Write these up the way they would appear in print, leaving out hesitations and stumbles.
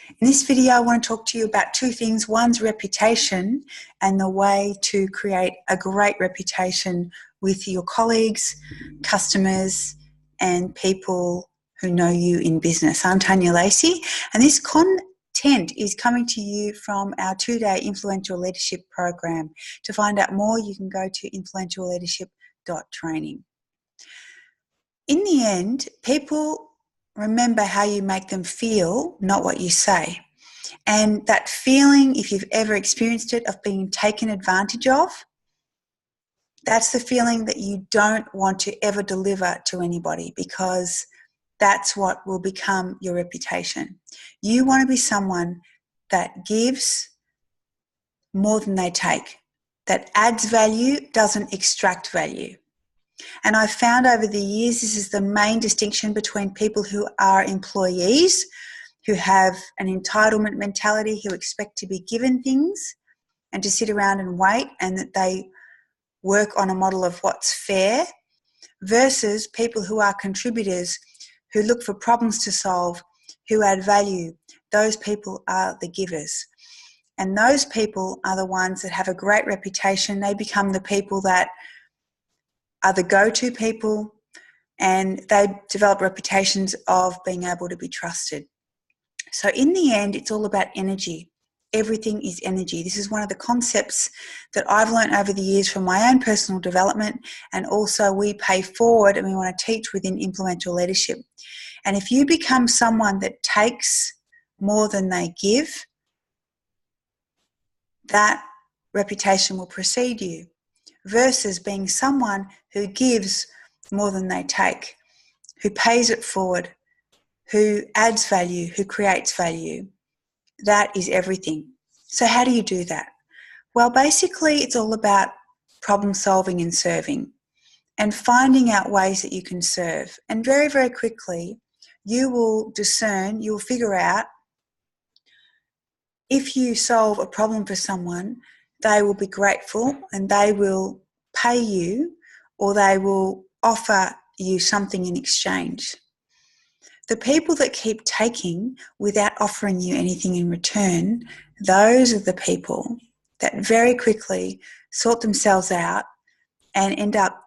In this video, I want to talk to you about two things. One's reputation and the way to create a great reputation with your colleagues, customers, and people who know you in business. I'm Tanya Lacey, and this content is coming to you from our 2-day Influential Leadership program. To find out more, you can go to influentialleadership.training. In the end, people remember how you make them feel, not what you say. And that feeling, if you've ever experienced it, of being taken advantage of, that's the feeling that you don't want to ever deliver to anybody, because that's what will become your reputation. You want to be someone that gives more than they take, that adds value, doesn't extract value. And I've found over the years this is the main distinction between people who are employees, who have an entitlement mentality, who expect to be given things and to sit around and wait, and that they work on a model of what's fair, versus people who are contributors, who look for problems to solve, who add value. Those people are the givers. And those people are the ones that have a great reputation. They become the people that are the go-to people, and they develop reputations of being able to be trusted. So in the end, it's all about energy. Everything is energy. This is one of the concepts that I've learned over the years from my own personal development, and also we pay forward and we want to teach within Influential Leadership. And if you become someone that takes more than they give, that reputation will precede you, versus being someone who gives more than they take, who pays it forward, who adds value, who creates value. That is everything. So how do you do that? Well, basically it's all about problem solving and serving, and finding out ways that you can serve. And very, very quickly you will discern, you will figure out, if you solve a problem for someone, they will be grateful and they will pay you, or they will offer you something in exchange. The people that keep taking without offering you anything in return, those are the people that very quickly sort themselves out and end up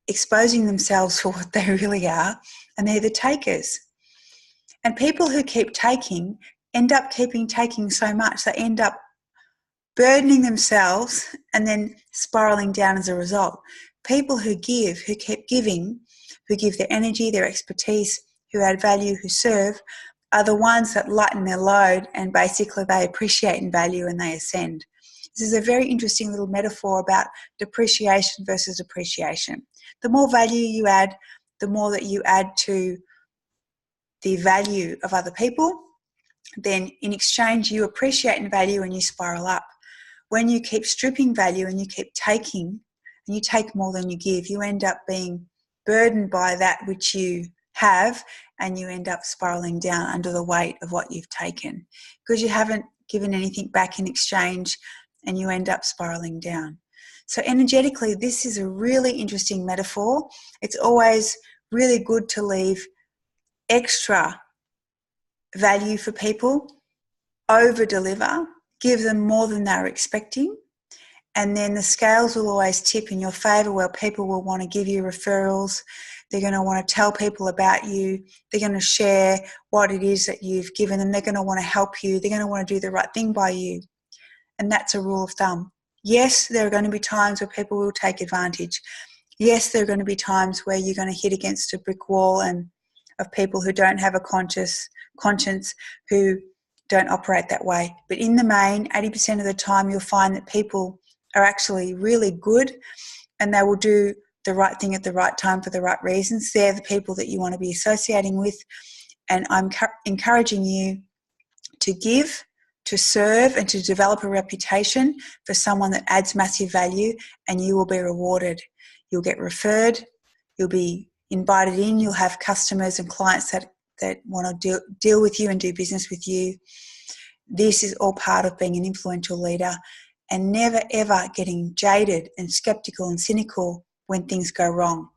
exposing themselves for what they really are, and they're the takers. And people who keep taking end up taking so much, they end up burdening themselves and then spiraling down as a result. People who give, who keep giving, who give their energy, their expertise, who add value, who serve, are the ones that lighten their load, and basically they appreciate and value and they ascend. This is a very interesting little metaphor about depreciation versus appreciation. The more value you add, the more that you add to the value of other people, then in exchange you appreciate and value and you spiral up. When you keep stripping value and you keep taking, and you take more than you give, you end up being burdened by that which you have, and you end up spiraling down under the weight of what you've taken, because you haven't given anything back in exchange, and you end up spiraling down. So energetically, this is a really interesting metaphor. It's always really good to leave extra value for people, over deliver, give them more than they're expecting, and then the scales will always tip in your favour, where people will want to give you referrals. They're going to want to tell people about you. They're going to share what it is that you've given them. They're going to want to help you. They're going to want to do the right thing by you. And that's a rule of thumb. Yes, there are going to be times where people will take advantage. Yes, there are going to be times where you're going to hit against a brick wall and of people who don't have a conscience, who don't operate that way. But in the main, 80% of the time you'll find that people are actually really good, and they will do the right thing at the right time for the right reasons. They're the people that you want to be associating with. And I'm encouraging you to give, to serve, and to develop a reputation for someone that adds massive value, and you will be rewarded. You'll get referred, you'll be invited in, you'll have customers and clients that want to deal with you and do business with you. This is all part of being an influential leader, and never ever getting jaded and skeptical and cynical when things go wrong.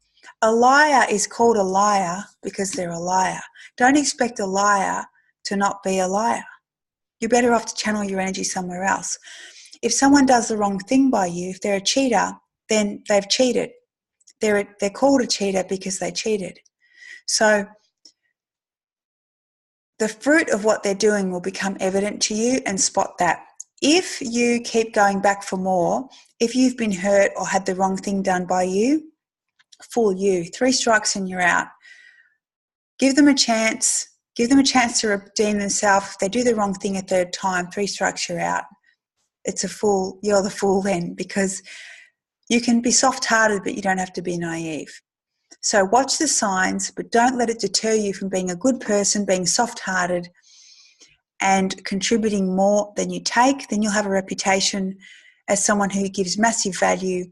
A liar is called a liar because they're a liar. Don't expect a liar to not be a liar. You're better off to channel your energy somewhere else. If someone does the wrong thing by you, if they're a cheater, then they've cheated. They're called a cheater because they cheated. So the fruit of what they're doing will become evident to you, and spot that. If you keep going back for more, if you've been hurt or had the wrong thing done by you, fool you. 3 strikes and you're out. Give them a chance. Give them a chance to redeem themselves. If they do the wrong thing a 3rd time, 3 strikes, you're out. It's a fool. You're the fool then, because you can be soft-hearted, but you don't have to be naive. So watch the signs, but don't let it deter you from being a good person, being soft-hearted, and contributing more than you take. Then you'll have a reputation as someone who gives massive value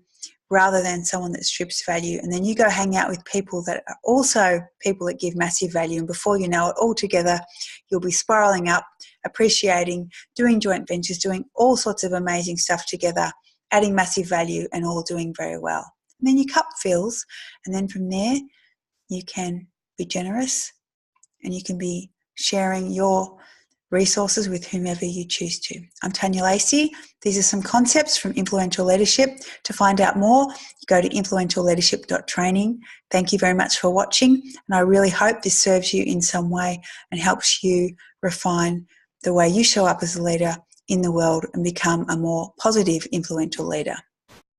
rather than someone that strips value. And then you go hang out with people that are also people that give massive value. And before you know it, all together, you'll be spiraling up, appreciating, doing joint ventures, doing all sorts of amazing stuff together, adding massive value, and all doing very well. And then your cup fills. And then from there, you can be generous and you can be sharing your resources with whomever you choose to. I'm Tanya Lacey. These are some concepts from Influential Leadership. To find out more, you go to influentialleadership.training. Thank you very much for watching, and I really hope this serves you in some way and helps you refine the way you show up as a leader in the world and become a more positive, influential leader.